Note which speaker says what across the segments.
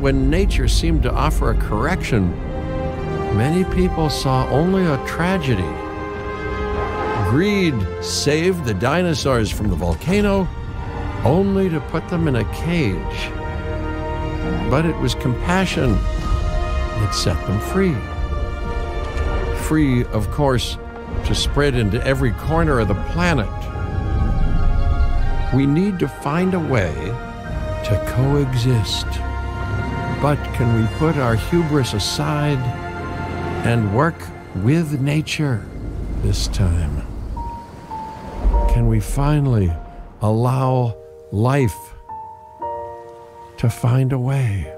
Speaker 1: when nature seemed to offer a correction, many people saw only a tragedy. Greed saved the dinosaurs from the volcano, only to put them in a cage. But it was compassion that set them free. Free, of course, to spread into every corner of the planet. We need to find a way to coexist. But can we put our hubris aside and work with nature this time? Can we finally allow life to find a way?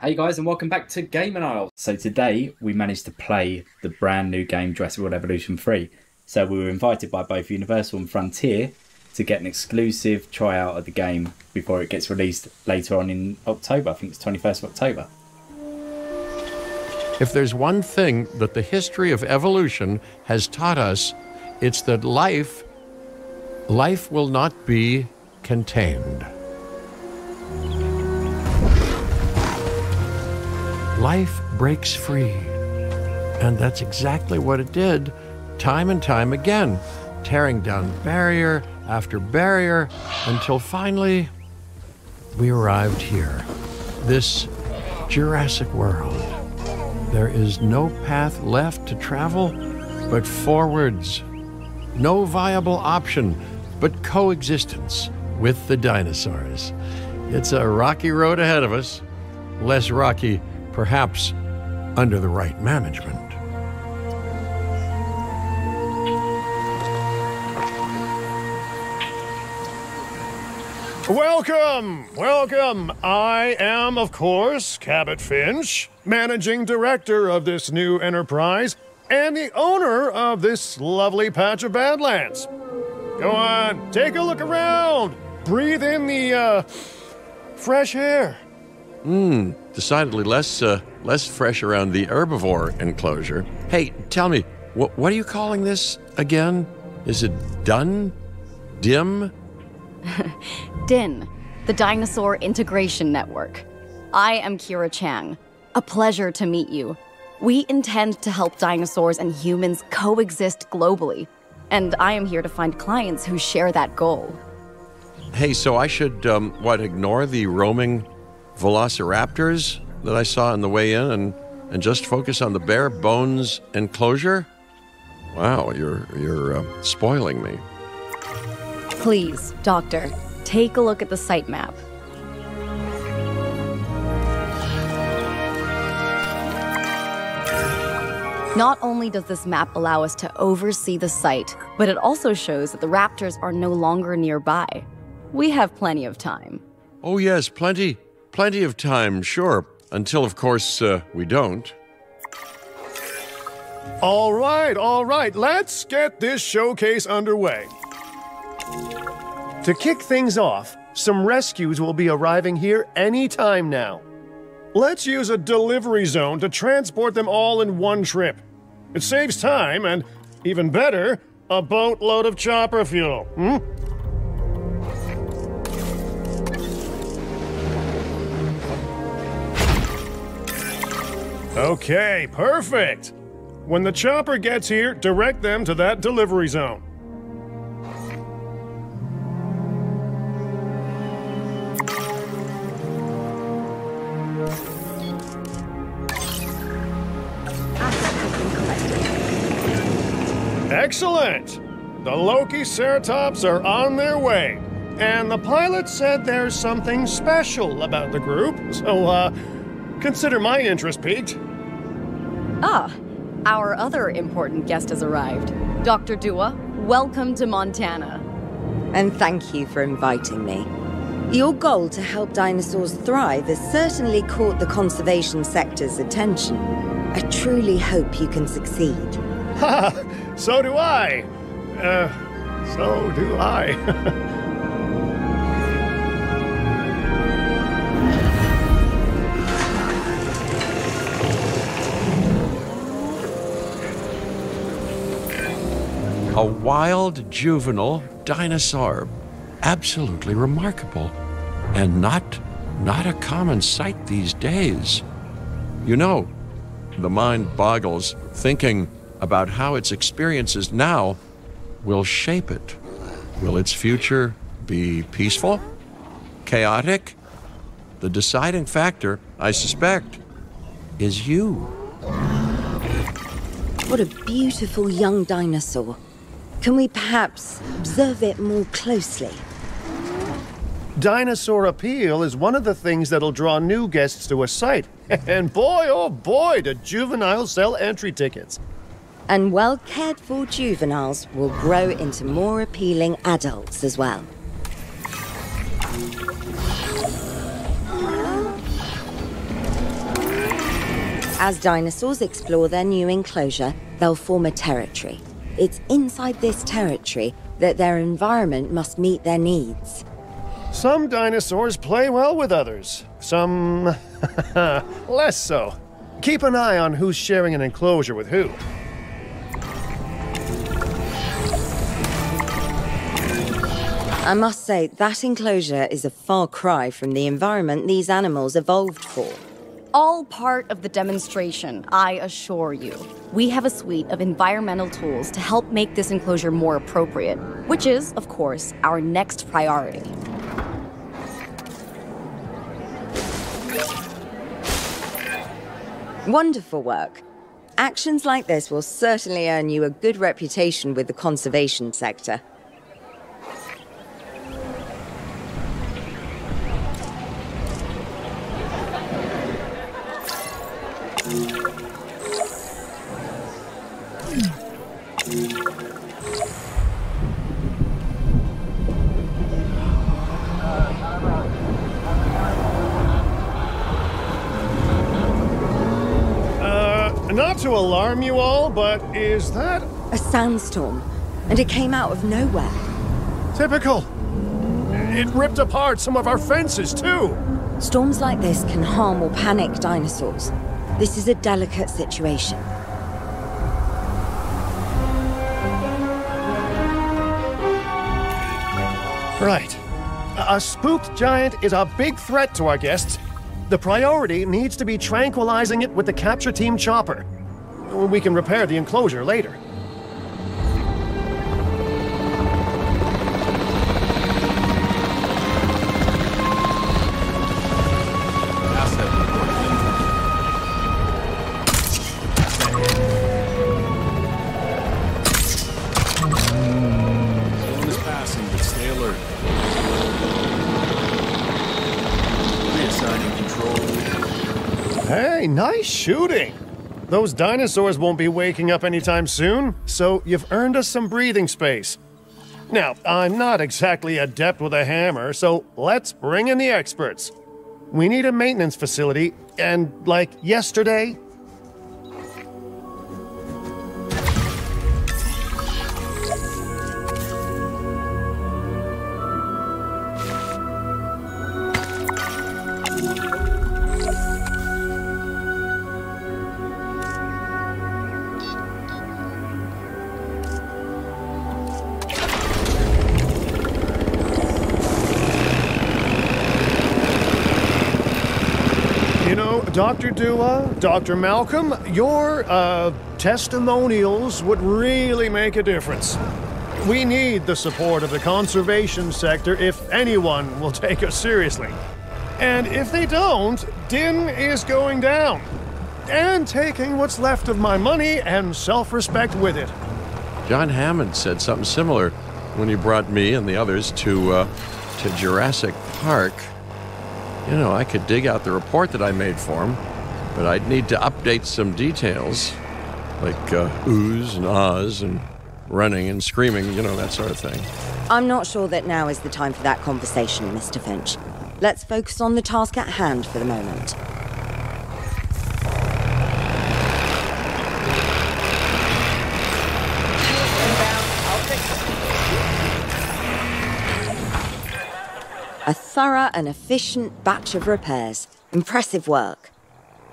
Speaker 2: Hey guys, and welcome back to Game and Isle. So today we managed to play the brand new game Jurassic World Evolution 3. So we were invited by both Universal and Frontier to get an exclusive tryout of the game before it gets released later on in October. I think it's 21st of October.
Speaker 1: If there's one thing that the history of evolution has taught us, it's that life will not be contained. Life breaks free, and that's exactly what it did, time and time again, tearing down barrier after barrier, until finally we arrived here, this Jurassic World. There is no path left to travel but forwards, no viable option but coexistence with the dinosaurs. It's a rocky road ahead of us, less rocky perhaps under the right management.
Speaker 3: Welcome, welcome. I am, of course, Cabot Finch, managing director of this new enterprise and the owner of this lovely patch of Badlands. Go on, take a look around. Breathe in the, fresh air.
Speaker 1: Decidedly less fresh around the herbivore enclosure. Hey, tell me, what are you calling this again? Is it done? Dim?
Speaker 4: DIN, the Dinosaur Integration Network. I am Kira Chang. A pleasure to meet you. We intend to help dinosaurs and humans coexist globally, and I am here to find clients who share that goal.
Speaker 1: Hey, so I should, ignore the roaming velociraptors that I saw on the way in and just focus on the bare bones enclosure? Wow, you're spoiling me.
Speaker 4: Please, Doctor, take a look at the site map. Not only does this map allow us to oversee the site, but it also shows that the raptors are no longer nearby. We have plenty of time.
Speaker 1: Oh yes, plenty of time, sure. Until, of course, we don't.
Speaker 3: All right, let's get this showcase underway. To kick things off, some rescues will be arriving here any time now. Let's use a delivery zone to transport them all in one trip. It saves time and, even better, a boatload of chopper fuel. Okay, perfect. When the chopper gets here, direct them to that delivery zone. Excellent! The Lokiceratops are on their way, and the pilot said there's something special about the group, so, consider my interest piqued.
Speaker 4: Ah, our other important guest has arrived. Dr. Dua, welcome to Montana.
Speaker 5: And thank you for inviting me. Your goal to help dinosaurs thrive has certainly caught the conservation sector's attention. I truly hope you can succeed.
Speaker 3: Ha! So do I. So do I.
Speaker 1: A wild juvenile dinosaur. Absolutely remarkable. And not a common sight these days. You know, the mind boggles thinking about how its experiences now will shape it. Will its future be peaceful? Chaotic? The deciding factor, I suspect, is you.
Speaker 5: What a beautiful young dinosaur. Can we perhaps observe it more closely?
Speaker 3: Dinosaur appeal is one of the things that'll draw new guests to a site. And boy, oh boy, do juveniles sell entry tickets.
Speaker 5: And well-cared-for juveniles will grow into more appealing adults as well. As dinosaurs explore their new enclosure, they'll form a territory. It's inside this territory that their environment must meet their needs.
Speaker 3: Some dinosaurs play well with others. Some less so. Keep an eye on who's sharing an enclosure with who.
Speaker 5: I must say, that enclosure is a far cry from the environment these animals evolved for.
Speaker 4: All part of the demonstration, I assure you. We have a suite of environmental tools to help make this enclosure more appropriate, which is, of course, our next priority.
Speaker 5: Wonderful work. Actions like this will certainly earn you a good reputation with the conservation sector.
Speaker 3: Not to alarm you all, but is that
Speaker 5: A sandstorm, and it came out of nowhere.
Speaker 3: typical? It ripped apart some of our fences, too.
Speaker 5: Storms like this can harm or panic dinosaurs. This is a delicate situation.
Speaker 3: Right. A spooked giant is a big threat to our guests. The priority needs to be tranquilizing it with the capture team chopper. We can repair the enclosure later.
Speaker 6: Zone is passing, but stay alert. Reassigning control.
Speaker 3: Hey, nice shooting. Those dinosaurs won't be waking up anytime soon, so you've earned us some breathing space. Now, I'm not exactly adept with a hammer, so let's bring in the experts. We need a maintenance facility, and like yesterday. You know, Dr. Dua, Dr. Malcolm, your testimonials would really make a difference. We need the support of the conservation sector if anyone will take us seriously. And if they don't, Din is going down. And taking what's left of my money and self-respect with it.
Speaker 1: John Hammond said something similar when he brought me and the others to Jurassic Park. You know, I could dig out the report that I made for him, but I'd need to update some details, like oohs and ahs and running and screaming, you know, that sort of thing.
Speaker 5: I'm not sure that now is the time for that conversation, Mr. Finch. Let's focus on the task at hand for the moment. A thorough and efficient batch of repairs. Impressive work.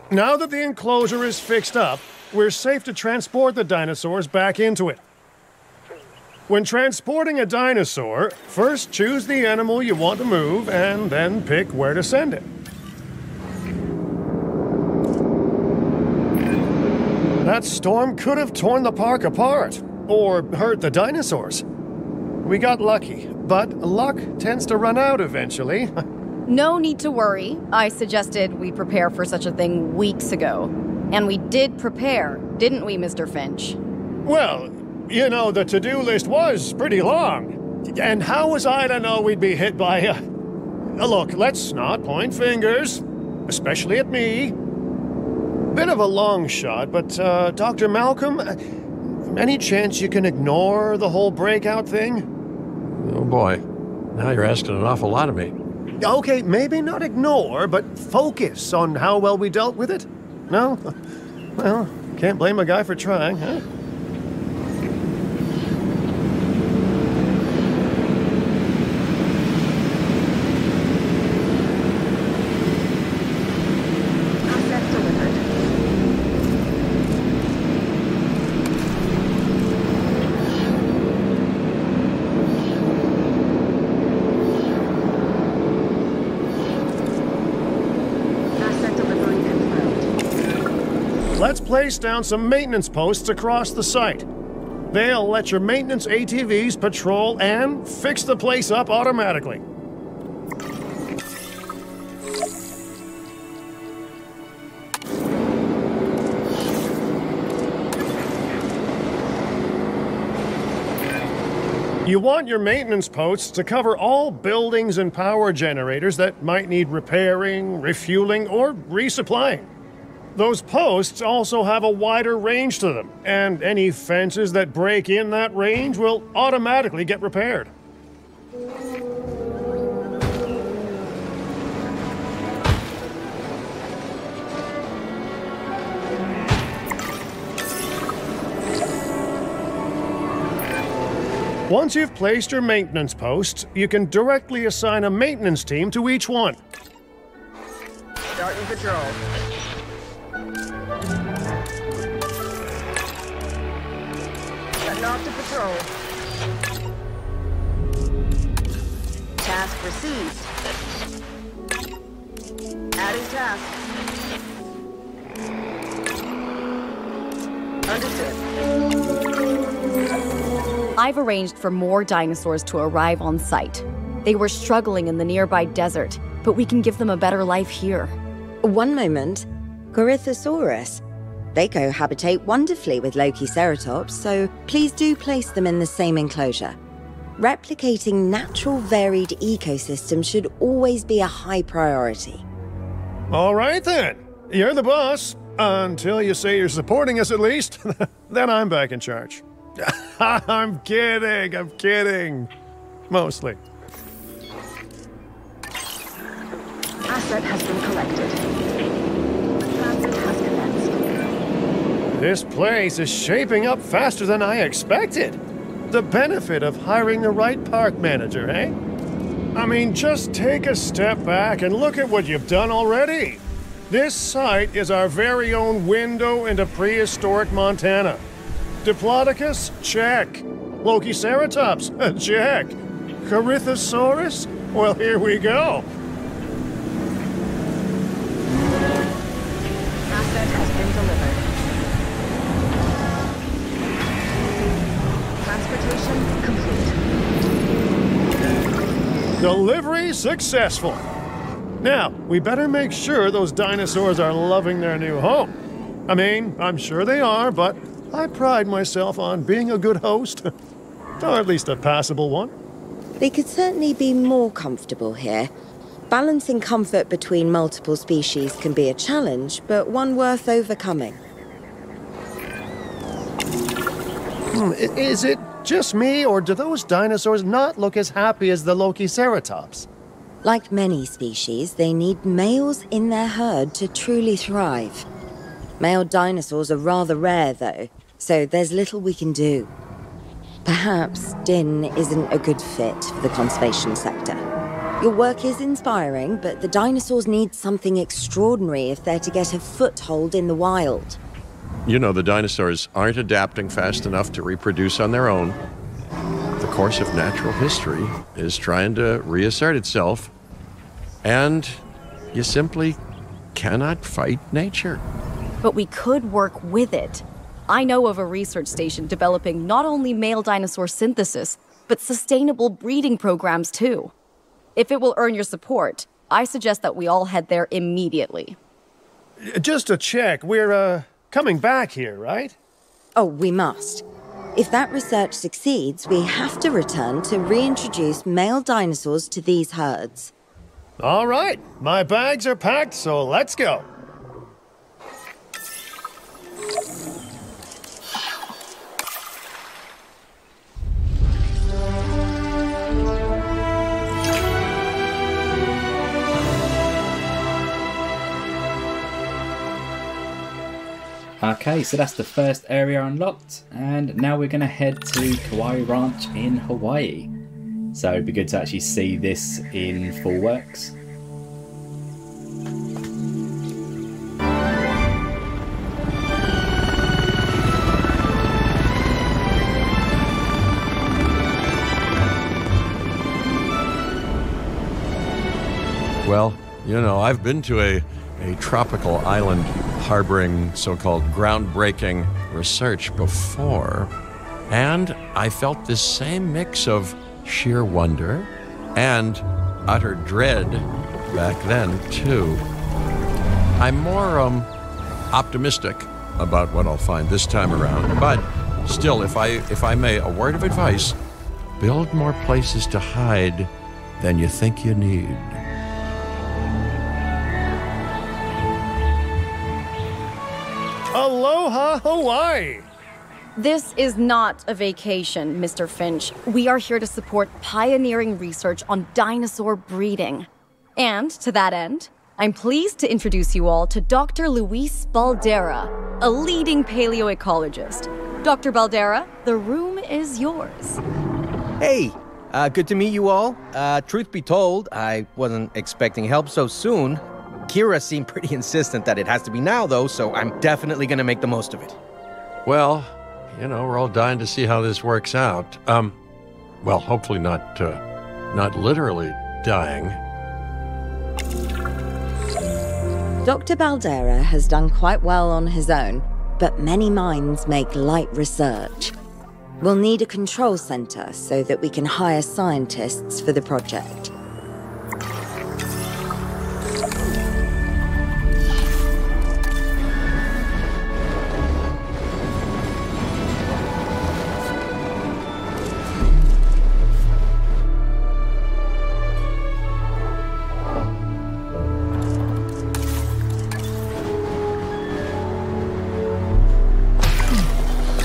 Speaker 3: Now that the enclosure is fixed up, we're safe to transport the dinosaurs back into it. When transporting a dinosaur, first choose the animal you want to move and then pick where to send it. That storm could have torn the park apart, or hurt the dinosaurs. We got lucky, but luck tends to run out eventually.
Speaker 4: No need to worry. I suggested we prepare for such a thing weeks ago. And we did prepare, didn't we, Mr. Finch?
Speaker 3: Well, you know, the to-do list was pretty long. And how was I to know we'd be hit by a... Look, let's not point fingers, especially at me. Bit of a long shot, but, Dr. Malcolm, any chance you can ignore the whole breakout thing?
Speaker 1: Oh boy, now you're asking an awful lot of me.
Speaker 3: Okay, maybe not ignore, but focus on how well we dealt with it? No? Well, can't blame a guy for trying, huh? Let's place down some maintenance posts across the site. They'll let your maintenance ATVs patrol and fix the place up automatically. You want your maintenance posts to cover all buildings and power generators that might need repairing, refueling, or resupplying. Those posts also have a wider range to them, and any fences that break in that range will automatically get repaired. Once you've placed your maintenance posts, you can directly assign a maintenance team to each one.
Speaker 7: Starting patrol. Off to patrol. Task received. Adding task. Understood.
Speaker 4: I've arranged for more dinosaurs to arrive on site. They were struggling in the nearby desert, but we can give them a better life here.
Speaker 5: One moment. Corythosaurus. They cohabitate wonderfully with Lokiceratops, so please do place them in the same enclosure. Replicating natural varied ecosystems should always be a high priority.
Speaker 3: All right then. You're the boss. Until you say you're supporting us at least. Then I'm back in charge. I'm kidding. Mostly.
Speaker 7: Asset has been collected. Transit has commenced.
Speaker 3: This place is shaping up faster than I expected. The benefit of hiring the right park manager, eh? I mean, just take a step back and look at what you've done already. This site is our very own window into prehistoric Montana. Diplodocus? Check. Lokiceratops? Check. Corythosaurus? Well, here we go.
Speaker 7: Asset has been delivered. Transportation complete.
Speaker 3: Delivery successful. Now, we better make sure those dinosaurs are loving their new home. I mean, I'm sure they are, but I pride myself on being a good host. Or at least a passable one.
Speaker 5: They could certainly be more comfortable here. Balancing comfort between multiple species can be a challenge, but one worth overcoming.
Speaker 3: Is it just me, or do those dinosaurs not look as happy as the Lokiceratops?
Speaker 5: Like many species, they need males in their herd to truly thrive. Male dinosaurs are rather rare, though, so there's little we can do. Perhaps Din isn't a good fit for the conservation sector. Your work is inspiring, but the dinosaurs need something extraordinary if they're to get a foothold in the wild.
Speaker 1: You know, the dinosaurs aren't adapting fast enough to reproduce on their own. course of natural history is trying to reassert itself, and you simply cannot fight nature.
Speaker 4: But we could work with it. I know of a research station developing not only male dinosaur synthesis, but sustainable breeding programs too. If it will earn your support, I suggest that we all head there immediately.
Speaker 3: Just to check, we're, coming back here, right?
Speaker 5: Oh, we must. If that research succeeds, we have to return to reintroduce male dinosaurs to these herds.
Speaker 3: All right, my bags are packed, so let's go.
Speaker 2: Okay, so that's the first area unlocked, and now we're going to head to Kauai Ranch in Hawaii. So it'd be good to actually see this in full works.
Speaker 1: Well, you know, I've been to a tropical island harboring so-called groundbreaking research before, and I felt this same mix of sheer wonder and utter dread back then, too. I'm more optimistic about what I'll find this time around, but still, if I may, a word of advice: build more places to hide than you think you need.
Speaker 3: Aloha, Hawaii!
Speaker 4: This is not a vacation, Mr. Finch. We are here to support pioneering research on dinosaur breeding. And to that end, I'm pleased to introduce you all to Dr. Luis Baldera, a leading paleoecologist. Dr. Baldera, the room is yours.
Speaker 8: Hey, good to meet you all. Truth be told, I wasn't expecting help so soon. Kira seemed pretty insistent that it has to be now, though, so I'm definitely going to make the most of it.
Speaker 1: Well, you know, we're all dying to see how this works out. Well, hopefully not literally dying.
Speaker 5: Dr. Baldera has done quite well on his own, but many minds make light research. We'll need a control center so that we can hire scientists for the project.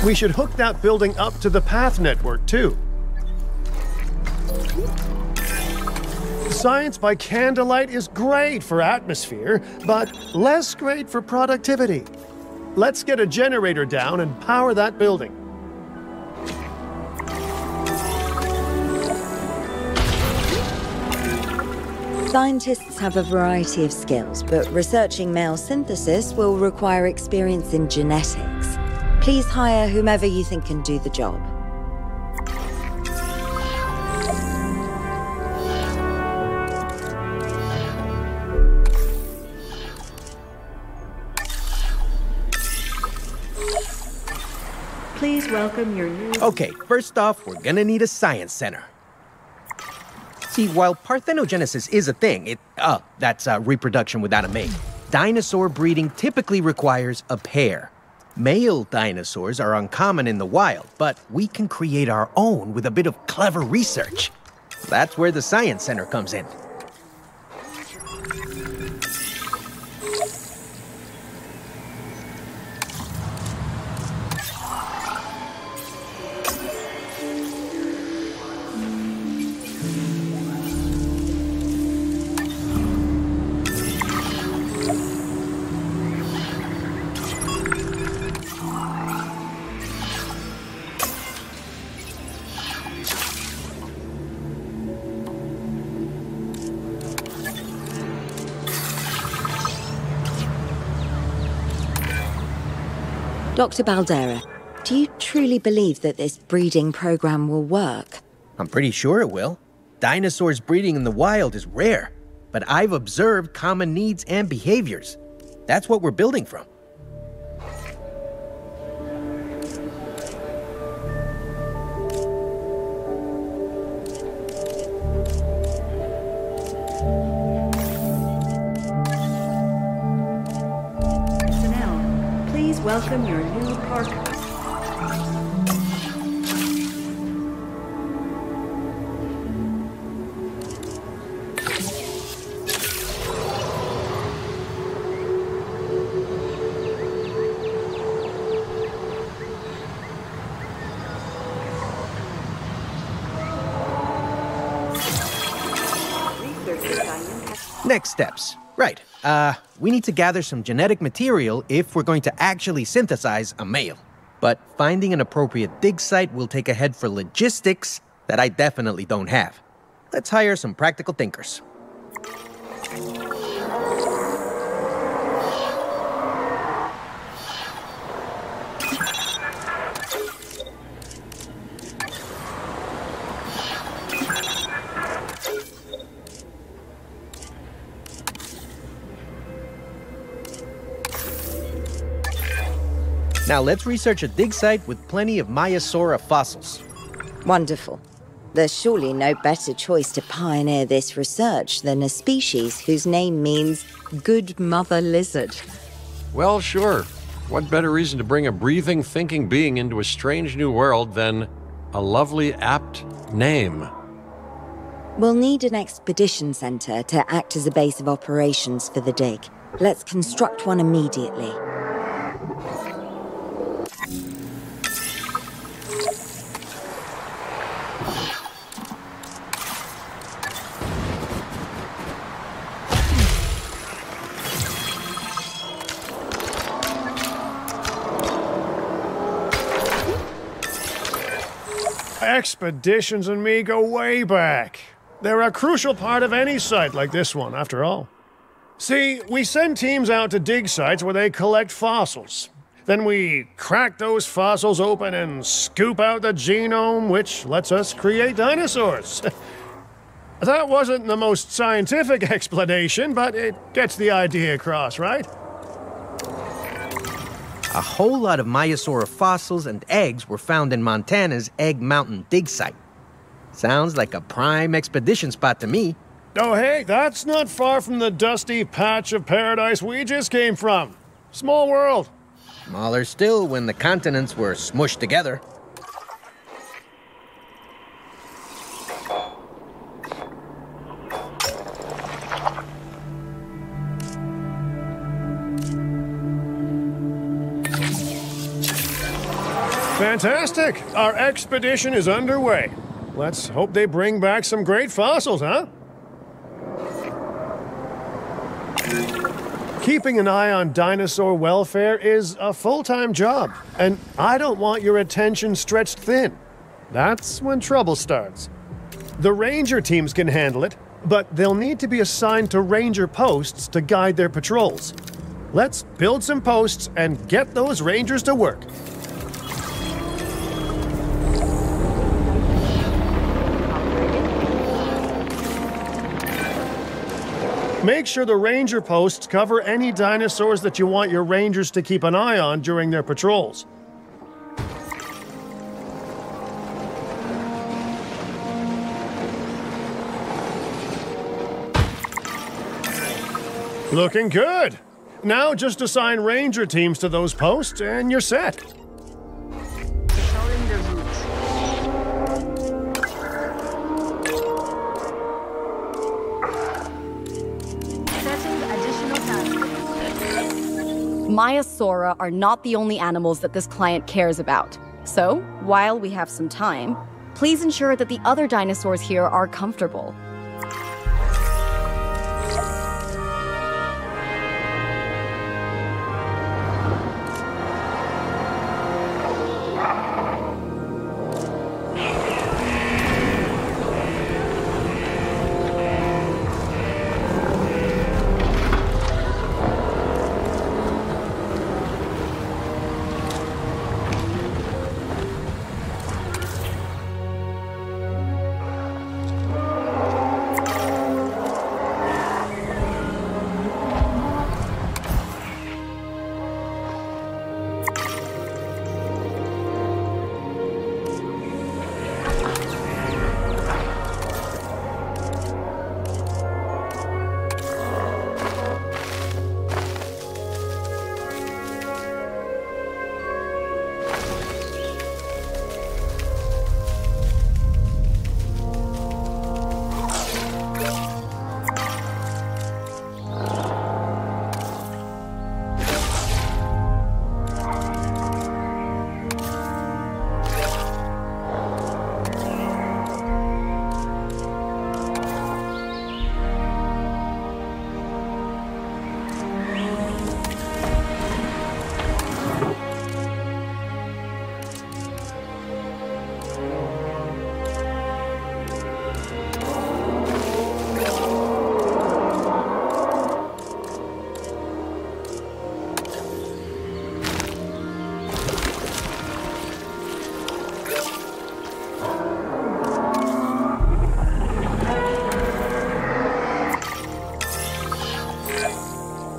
Speaker 3: We should hook that building up to the path network, too. Science by candlelight is great for atmosphere, but less great for productivity. Let's get a generator down and power that building.
Speaker 5: Scientists have a variety of skills, but researching male synthesis will require experience in genetics. Please hire whomever you think can do the job.
Speaker 7: Please welcome your new...
Speaker 8: Okay, first off, we're gonna need a science center. See, while parthenogenesis is a thing, that's reproduction without a mate, dinosaur breeding typically requires a pair. Male dinosaurs are uncommon in the wild, but we can create our own with a bit of clever research. That's where the Science Center comes in.
Speaker 5: Dr. Baldera, do you truly believe that this breeding program will work?
Speaker 8: I'm pretty sure it will. Dinosaurs breeding in the wild is rare, but I've observed common needs and behaviors. That's what we're building from.
Speaker 7: Personnel, please welcome your new park.
Speaker 8: Next steps. Right. We need to gather some genetic material if we're going to actually synthesize a male. But finding an appropriate dig site will take a head for logistics that I definitely don't have. Let's hire some practical thinkers. Now let's research a dig site with plenty of Maiasaura fossils.
Speaker 5: Wonderful. There's surely no better choice to pioneer this research than a species whose name means good mother lizard.
Speaker 1: Well, sure. What better reason to bring a breathing, thinking being into a strange new world than a lovely, apt name?
Speaker 5: We'll need an expedition center to act as a base of operations for the dig. Let's construct one immediately.
Speaker 3: Expeditions and me go way back. They're a crucial part of any site like this one, after all. See, we send teams out to dig sites where they collect fossils. Then we crack those fossils open and scoop out the genome, which lets us create dinosaurs. That wasn't the most scientific explanation, but it gets the idea across, right?
Speaker 8: A whole lot of Maiasaura fossils and eggs were found in Montana's Egg Mountain dig site. Sounds like a prime expedition spot to me.
Speaker 3: Oh, hey, that's not far from the dusty patch of paradise we just came from. Small world.
Speaker 8: Smaller still when the continents were smushed together.
Speaker 3: Fantastic! Our expedition is underway. Let's hope they bring back some great fossils, huh? Keeping an eye on dinosaur welfare is a full-time job, and I don't want your attention stretched thin. That's when trouble starts. The ranger teams can handle it, but they'll need to be assigned to ranger posts to guide their patrols. Let's build some posts and get those rangers to work. Make sure the ranger posts cover any dinosaurs that you want your rangers to keep an eye on during their patrols. Looking good. Now just assign ranger teams to those posts and you're set.
Speaker 7: Controlling the route. Setting additional tasks.
Speaker 4: Maiasaura are not the only animals that this client cares about. So, while we have some time, please ensure that the other dinosaurs here are comfortable.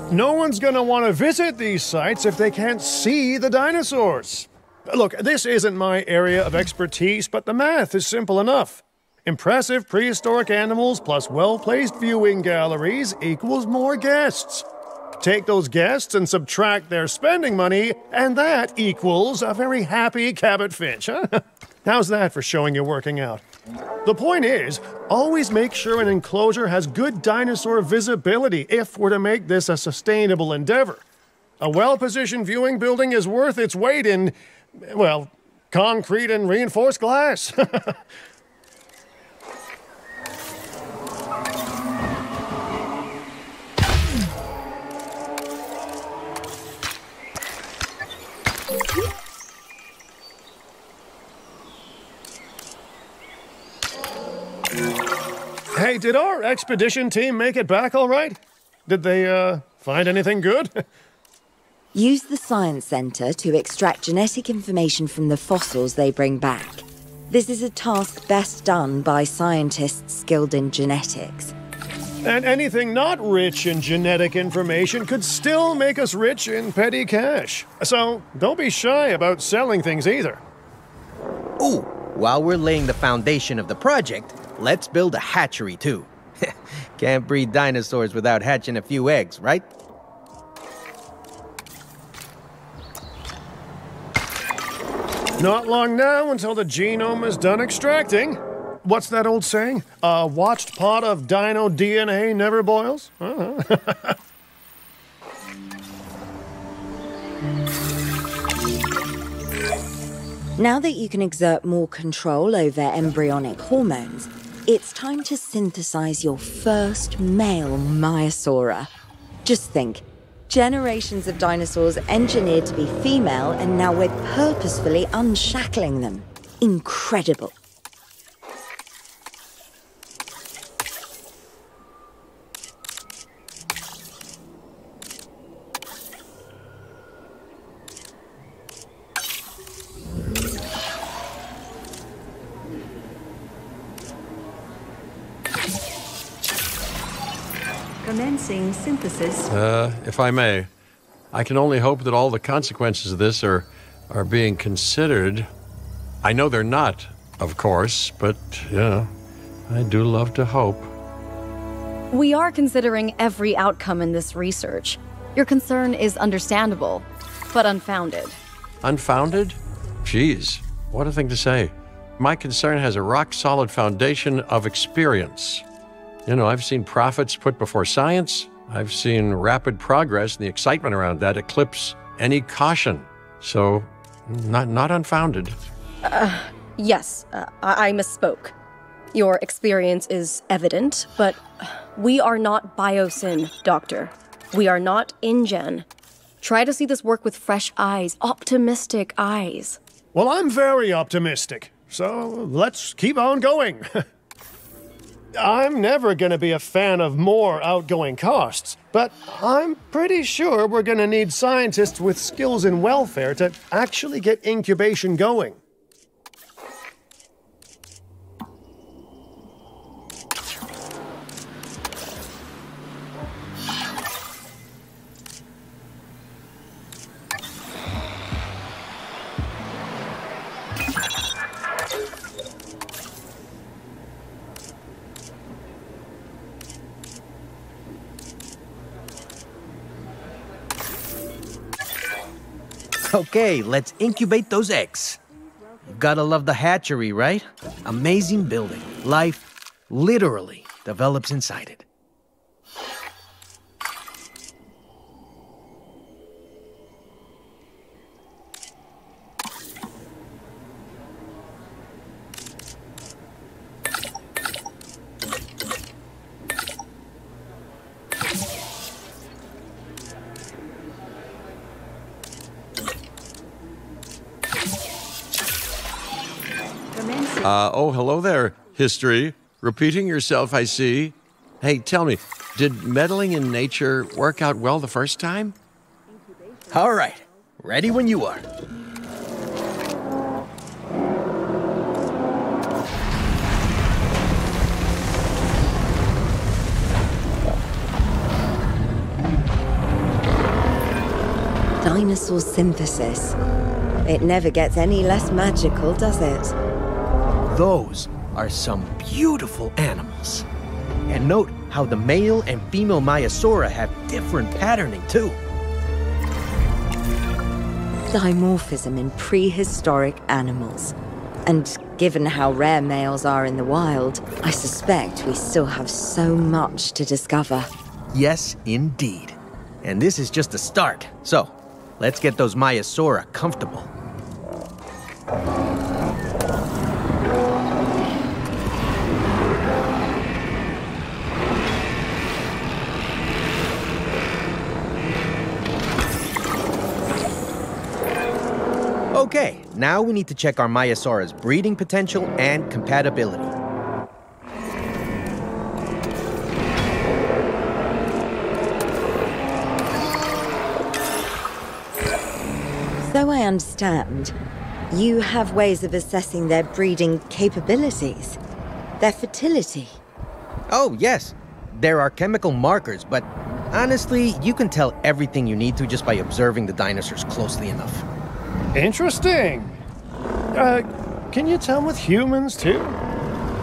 Speaker 3: No one's gonna want to visit these sites if they can't see the dinosaurs. Look, this isn't my area of expertise, but the math is simple enough. Impressive prehistoric animals plus well-placed viewing galleries equals more guests. Take those guests and subtract their spending money, and that equals a very happy Cabot Finch, huh? How's that for showing you're working out? The point is, always make sure an enclosure has good dinosaur visibility if we're to make this a sustainable endeavor. A well-positioned viewing building is worth its weight in, well, concrete and reinforced glass. Hey, did our expedition team make it back all right? Did they, find anything good?
Speaker 5: Use the Science Center to extract genetic information from the fossils they bring back. This is a task best done by scientists skilled in genetics.
Speaker 3: And anything not rich in genetic information could still make us rich in petty cash. So don't be shy about selling things either.
Speaker 8: Ooh, while we're laying the foundation of the project, let's build a hatchery too. Can't breed dinosaurs without hatching a few eggs, right?
Speaker 3: Not long now until the genome is done extracting. What's that old saying? A watched pot of dino DNA never boils?
Speaker 5: Now that you can exert more control over embryonic hormones, it's time to synthesize your first male Maiasaura. Just think, generations of dinosaurs engineered to be female, and now we're purposefully unshackling them. Incredible.
Speaker 7: Commencing synthesis.
Speaker 1: If I may, I can only hope that all the consequences of this are being considered. I know they're not, of course, but, I do love to hope.
Speaker 4: We are considering every outcome in this research. Your concern is understandable, but unfounded.
Speaker 1: Unfounded? Geez, what a thing to say. My concern has a rock-solid foundation of experience. I've seen profits put before science. I've seen rapid progress, and the excitement around that eclipse any caution. So, not unfounded.
Speaker 4: Yes, I misspoke. Your experience is evident, but we are not Biosyn, Doctor. We are not InGen. Try to see this work with fresh eyes, optimistic eyes.
Speaker 3: Well, I'm very optimistic, so let's keep on going. I'm never going to be a fan of more outgoing costs, but I'm pretty sure we're going to need scientists with skills in welfare to actually get incubation going.
Speaker 8: Okay, let's incubate those eggs. You gotta love the hatchery, right? Amazing building. Life literally develops inside it.
Speaker 1: Hello there, history. Repeating yourself, I see. Hey, tell me, did meddling in nature work out well the first time?
Speaker 8: All right, ready when you are.
Speaker 5: dinosaur synthesis. It never gets any less magical, does it?
Speaker 8: Those are some beautiful animals. And note how the male and female Maiasaura have different patterning too.
Speaker 5: Dimorphism in prehistoric animals. And given how rare males are in the wild, I suspect we still have so much to discover.
Speaker 8: Yes, indeed. And this is just the start. So, let's get those Maiasaura comfortable. Okay, now we need to check our Maiasaura's breeding potential and compatibility.
Speaker 5: So I understand, you have ways of assessing their breeding capabilities, their fertility.
Speaker 8: Oh, yes. There are chemical markers, but honestly, you can tell everything you need to just by observing the dinosaurs closely enough.
Speaker 3: Interesting. Can you tell with humans, too?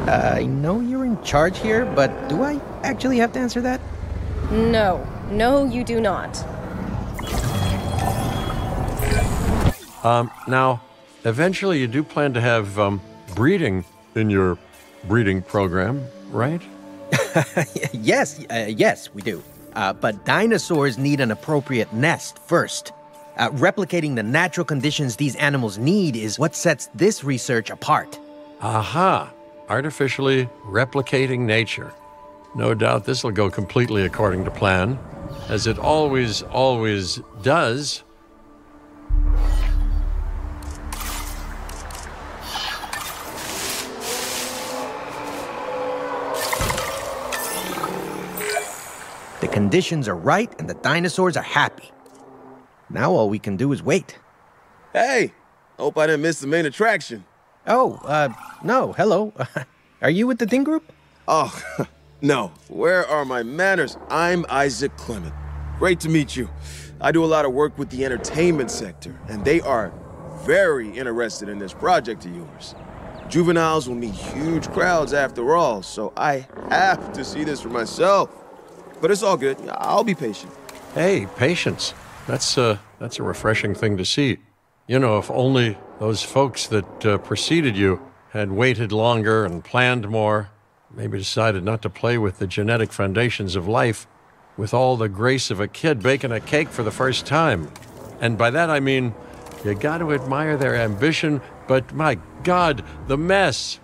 Speaker 8: I know you're in charge here, but do I actually have to answer that?
Speaker 9: No. No, you do not.
Speaker 1: Now, eventually you do plan to have breeding in your breeding program, right?
Speaker 8: Yes, we do. But dinosaurs need an appropriate nest first. Replicating the natural conditions these animals need is what sets this research apart.
Speaker 1: Aha! Artificially replicating nature. No doubt this will go completely according to plan, as it always does.
Speaker 8: The conditions are right and the dinosaurs are happy. Now all we can do is wait.
Speaker 6: Hey, hope I didn't miss the main attraction.
Speaker 8: Oh, no, hello. Are you with the Ding Group?
Speaker 6: Oh, no. Where are my manners? I'm Isaac Clement. Great to meet you. I do a lot of work with the entertainment sector, and they are very interested in this project of yours. Juveniles will need huge crowds after all, so I have to see this for myself. But it's all good. I'll be patient.
Speaker 1: Hey, patience. That's a refreshing thing to see. You know, if only those folks that preceded you had waited longer and planned more, maybe decided not to play with the genetic foundations of life with all the grace of a kid baking a cake for the first time. And by that I mean, you got to admire their ambition, but my God, the mess.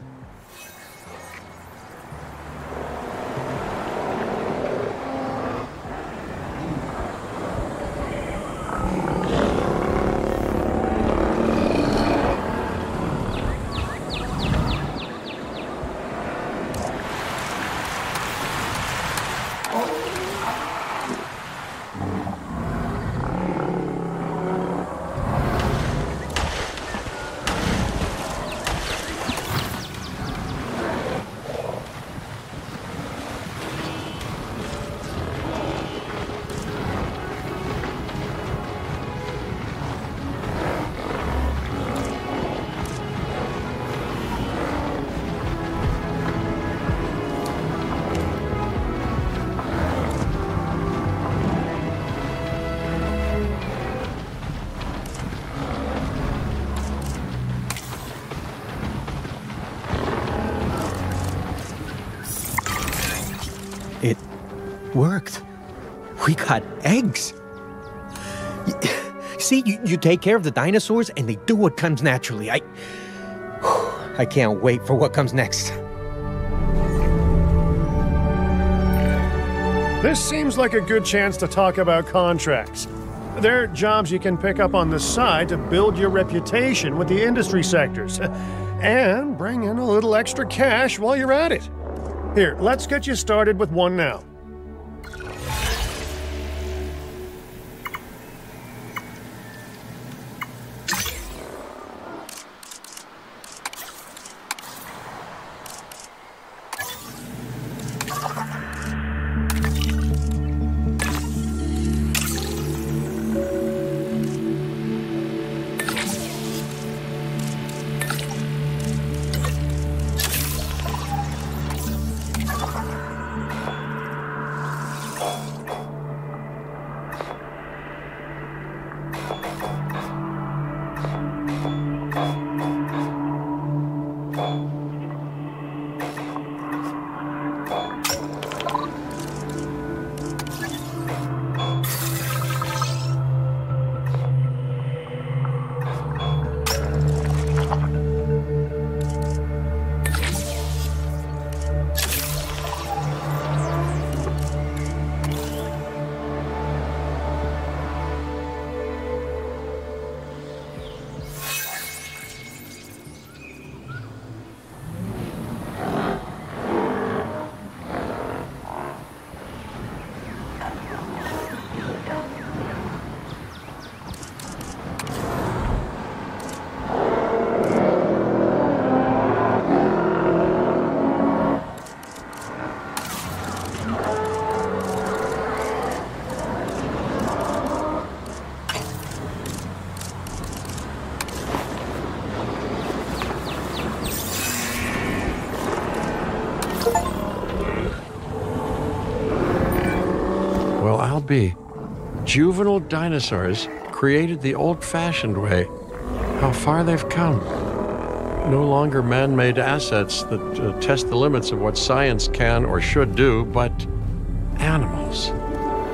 Speaker 8: It worked. We got eggs. See, you take care of the dinosaurs and they do what comes naturally. I can't wait for what comes next.
Speaker 3: This seems like a good chance to talk about contracts. They're jobs you can pick up on the side to build your reputation with the industry sectors. And bring in a little extra cash while you're at it. Here, let's get you started with one now.
Speaker 1: well, I'll be. Juvenile dinosaurs created the old-fashioned way. How far they've come. No longer man-made assets that test the limits of what science can or should do, but animals.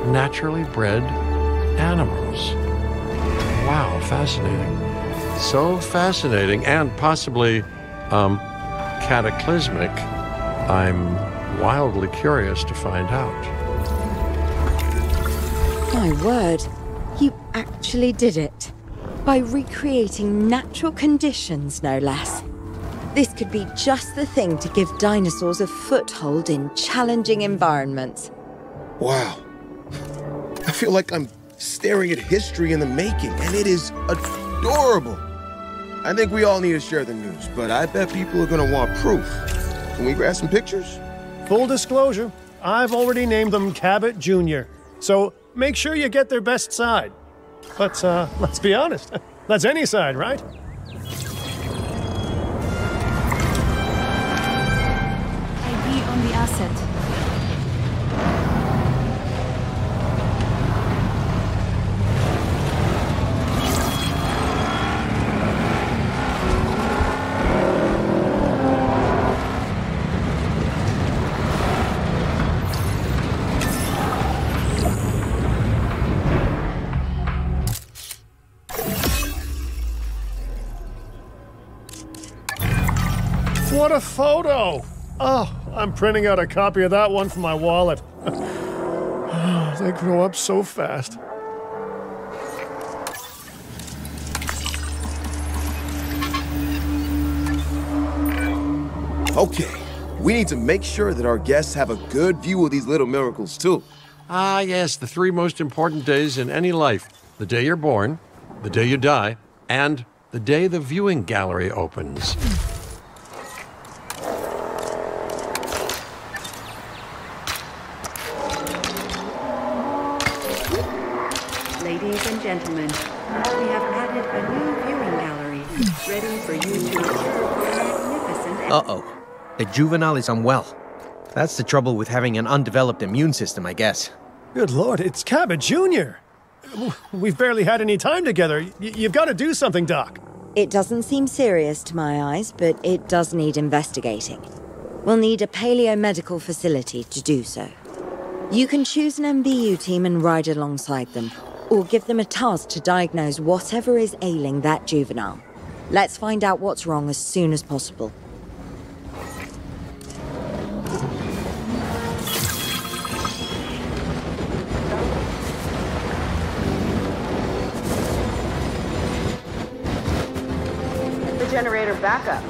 Speaker 1: Naturally bred animals. Wow, fascinating. So fascinating and possibly cataclysmic. I'm wildly curious to find out.
Speaker 5: My word, you actually did it. By recreating natural conditions, no less. This could be just the thing to give dinosaurs a foothold in challenging environments.
Speaker 6: Wow. I feel like I'm staring at history in the making, and it is adorable. I think we all need to share the news, but I bet people are gonna want proof. Can we grab some pictures?
Speaker 3: Full disclosure, I've already named them Cabot Jr., so make sure you get their best side. But let's be honest, that's any side, right?
Speaker 7: ID on the asset.
Speaker 3: What a photo! Oh, I'm printing out a copy of that one for my wallet. They grow up so fast.
Speaker 6: Okay, we need to make sure that our guests have a good view of these little miracles, too.
Speaker 1: Ah, yes, the three most important days in any life. The day you're born, the day you die, and the day the viewing gallery opens.
Speaker 7: Ladies and gentlemen, we have added a new viewing gallery, ready for you to observe our magnificent...
Speaker 8: Uh-oh. The juvenile is unwell. That's the trouble with having an undeveloped immune system, I guess.
Speaker 3: Good Lord, it's Cabot Jr. We've barely had any time together. You've got to do something, Doc.
Speaker 5: It doesn't seem serious to my eyes, but it does need investigating. We'll need a paleomedical facility to do so. You can choose an MBU team and ride alongside them, or give them a task to diagnose whatever is ailing that juvenile. Let's find out what's wrong as soon as possible.
Speaker 10: The generator backup.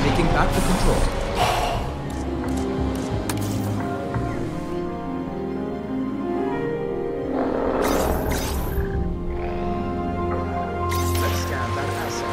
Speaker 11: Taking back the control. Let's scan that asset.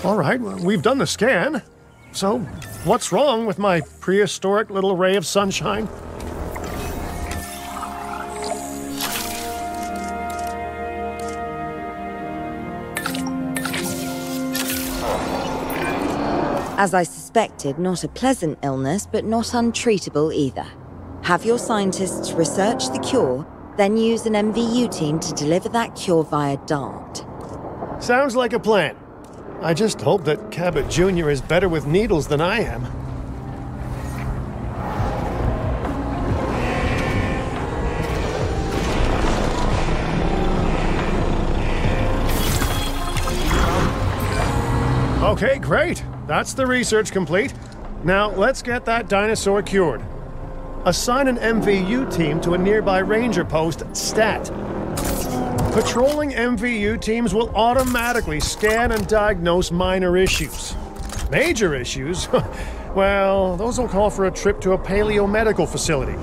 Speaker 3: All right, well, we've done the scan. So, what's wrong with my prehistoric little ray of sunshine?
Speaker 5: As I suspected, not a pleasant illness, but not untreatable either. Have your scientists research the cure Then use an MVU team to deliver that cure via dart.
Speaker 3: Sounds like a plan. I just hope that Cabot Jr. is better with needles than I am. Okay, great. That's the research complete. Now, let's get that dinosaur cured. Assign an MVU team to a nearby ranger post, Stat. Patrolling MVU teams will automatically scan and diagnose minor issues. Major issues? Well, those will call for a trip to a paleomedical facility.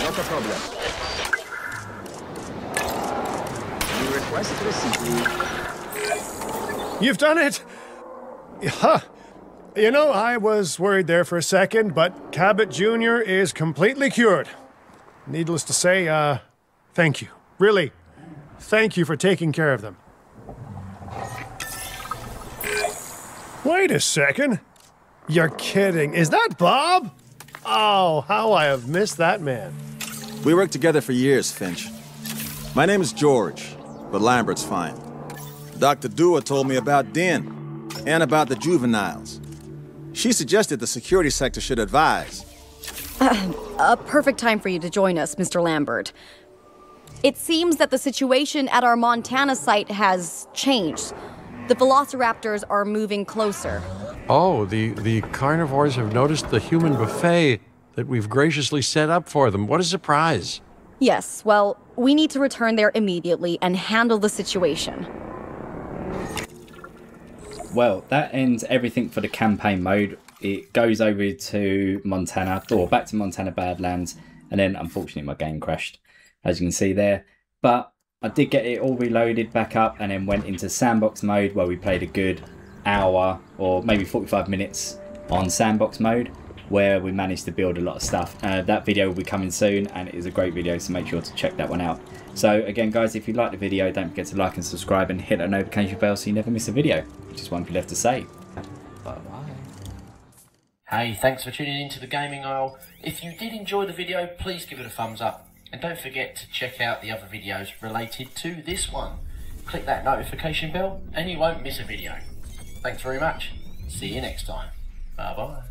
Speaker 11: Not a problem. You request receipt.
Speaker 3: You've done it! Huh. You know, I was worried there for a second, but Cabot Jr. is completely cured. Needless to say, thank you. Really, thank you for taking care of them. Wait a second. You're kidding. Is that Bob? Oh, how I have missed that man.
Speaker 12: We worked together for years, Finch. My name is George, but Lambert's fine. Dr. Dua told me about Den, and about the juveniles. She suggested the security sector should advise.
Speaker 4: A perfect time for you to join us, Mr. Lambert. It seems that the situation at our Montana site has changed. The velociraptors are moving closer.
Speaker 1: Oh, the carnivores have noticed the human buffet that we've graciously set up for them. What a surprise.
Speaker 4: Yes, well, we need to return there immediately and handle the situation.
Speaker 2: Well, that ends everything for the campaign mode. It goes over to Montana, or back to Montana Badlands, and then unfortunately my game crashed, as you can see there. But I did get it all reloaded back up and then went into sandbox mode, where we played a good hour or maybe 45 minutes on sandbox mode, where we managed to build a lot of stuff. That video will be coming soon, and it is a great video, so make sure to check that one out. So again, guys, if you like the video, don't forget to like and subscribe and hit that notification bell so you never miss a video. Just one thing left to say. Bye bye.
Speaker 13: Hey, thanks for tuning into the Gaming Aisle. If you did enjoy the video, please give it a thumbs up. And don't forget to check out the other videos related to this one. Click that notification bell and you won't miss a video. Thanks very much. See you next time. Bye bye.